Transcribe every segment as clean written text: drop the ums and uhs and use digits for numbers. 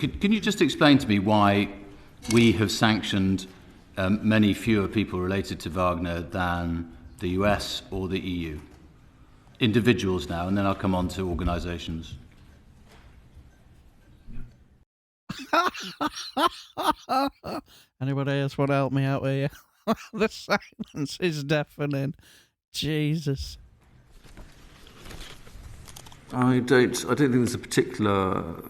Can you just explain to me why we have sanctioned many fewer people related to Wagner than the US or the EU? Individuals now, and then I'll come on to organisations. Anybody else want to help me out here? The silence is deafening. Jesus. I don't think there's a particular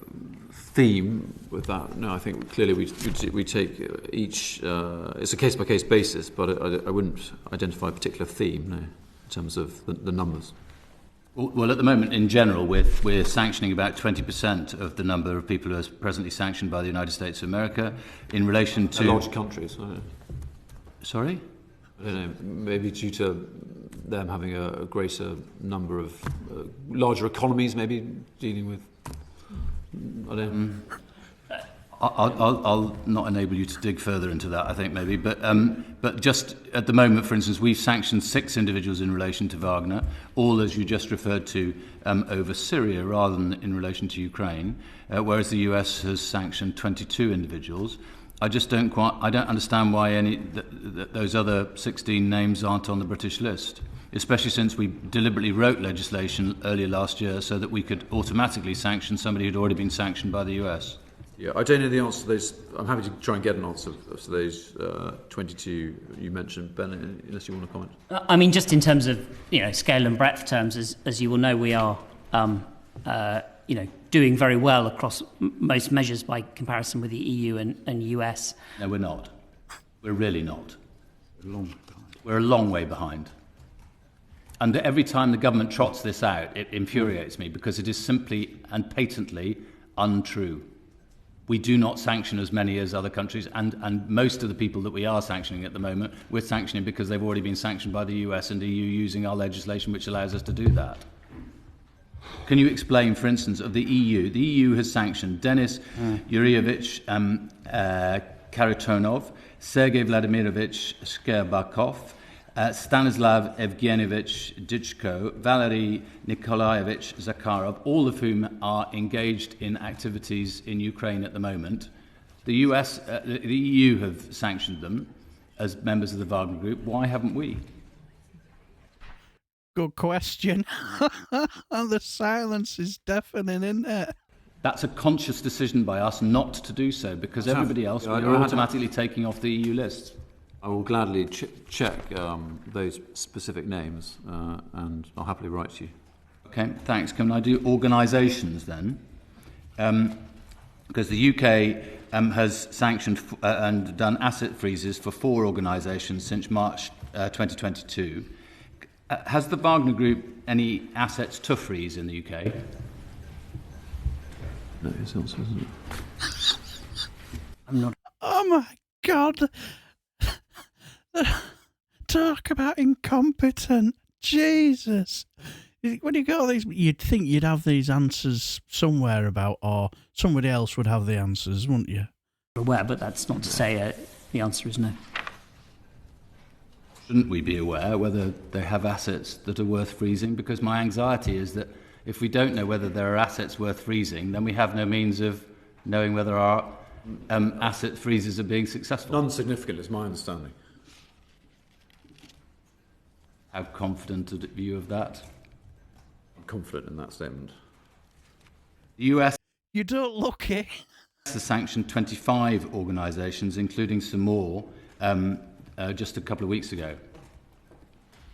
theme with that. No, I think clearly we take each. It's a case by case basis, but I wouldn't identify a particular theme. No, in terms of the numbers. Well, at the moment, in general, we're sanctioning about 20% of the number of people who are presently sanctioned by the United States of America in relation to large countries. Sorry? I don't know. Maybe due to them having a greater number of larger economies, maybe dealing with. I don't know. I'll not enable you to dig further into that, I think, maybe. But just at the moment, for instance, we've sanctioned 6 individuals in relation to Wagner, all, as you just referred to, over Syria rather than in relation to Ukraine, whereas the US has sanctioned 22 individuals. I don't understand why those other 16 names aren't on the British list, especially since we deliberately wrote legislation earlier last year so that we could automatically sanction somebody who'd already been sanctioned by the US. Yeah, I don't know the answer to those. I'm happy to try and get an answer to those 22 you mentioned, Ben, unless you want to comment. I mean, just in terms of scale and breadth terms, as you will know, we are doing very well across most measures by comparison with the EU and US. No, we're not. We're really not. We're a long way behind. And every time the government trots this out, it infuriates me because it is simply and patently untrue. We do not sanction as many as other countries, and most of the people that we are sanctioning at the moment, we're sanctioning because they've already been sanctioned by the US and EU using our legislation which allows us to do that. Can you explain, for instance, of the EU? The EU has sanctioned Denis Yurievich Kharitonov, Sergei Vladimirovich Shcherbakov, Stanislav Evgenievich Ditchko, Valery Nikolaevich Zakharov, all of whom are engaged in activities in Ukraine at the moment. The EU have sanctioned them as members of the Wagner Group. Why haven't we? Good question. The silence is deafening, isn't it? That's a conscious decision by us not to do so, because everybody else are automatically taking off the EU list. I will gladly check those specific names, and I'll happily write to you. Okay, thanks. Can I do organisations then? Because the UK has sanctioned and done asset freezes for 4 organisations since March 2022. Has the Wagner Group any assets to freeze in the UK? No, it's also, isn't it? I'm not. Oh my God. Talk about incompetent. Jesus. When you got these, you'd think you'd have these answers somewhere about, or somebody else would have the answers, wouldn't you? Aware, but that's not to say the answer is no. Shouldn't we be aware whether they have assets that are worth freezing? Because my anxiety is that if we don't know whether there are assets worth freezing, then we have no means of knowing whether our asset freezes are being successful. None significant is my understanding. How confident a view of that? I'm confident in that statement. The US You don't look it. has sanctioned 25 organisations, including some more, just a couple of weeks ago.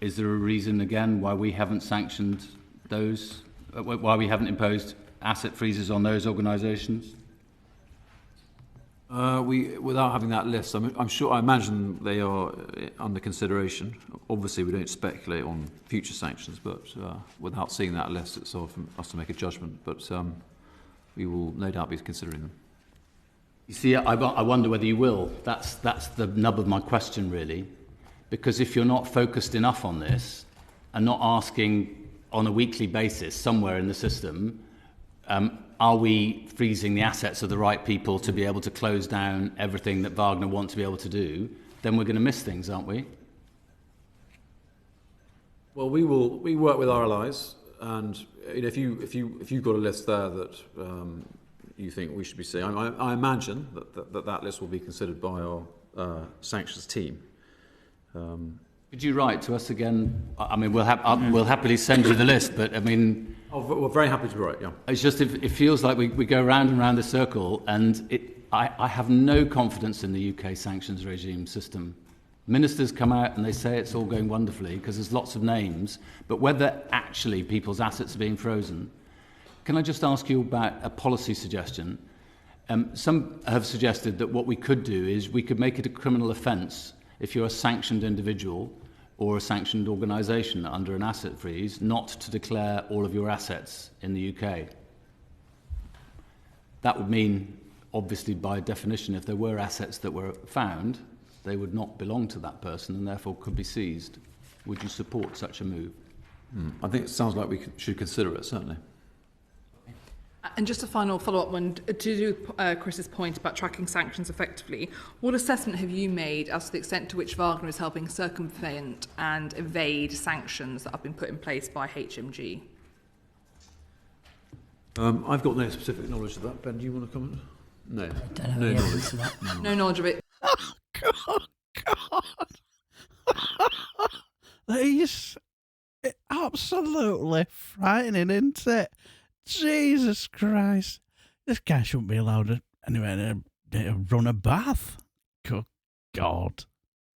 Is there a reason, again, why we haven't sanctioned those, why we haven't imposed asset freezes on those organisations? Without having that list, I imagine they are under consideration. Obviously, we don't speculate on future sanctions, but without seeing that list, it's hard for us to make a judgment. But we will no doubt be considering them. You see, I wonder whether you will. That's the nub of my question, really. Because if you're not focused enough on this and not asking on a weekly basis somewhere in the system, are we freezing the assets of the right people to be able to close down everything that Wagner want to be able to do, then we're going to miss things, aren't we? Well, we work with our allies, and if you've got a list there that you think we should be saying. I imagine that list will be considered by our sanctions team. Could you write to us again? I mean, we'll happily send you the list, but I mean... Oh, we're very happy to write, yeah. It's just, it feels like we go round and round the circle, and I have no confidence in the UK sanctions regime system. Ministers come out and they say it's all going wonderfully because there's lots of names, but whether actually people's assets are being frozen... Can I just ask you about a policy suggestion? Some have suggested that what we could do is we could make it a criminal offence if you're a sanctioned individual or a sanctioned organisation under an asset freeze not to declare all of your assets in the UK. That would mean, obviously, by definition, if there were assets that were found, they would not belong to that person and therefore could be seized. Would you support such a move? I think it sounds like we should consider it, certainly. And just a final follow-up one, to do with Chris's point about tracking sanctions effectively, what assessment have you made as to the extent to which Wagner is helping circumvent and evade sanctions that have been put in place by HMG? I've got no specific knowledge of that. Ben, do you want to comment? No. I don't have No any knowledge. evidence of that. No knowledge of it. God. It's absolutely frightening, isn't it? Jesus Christ. This guy shouldn't be allowed to, anyway, to run a bath. Good God.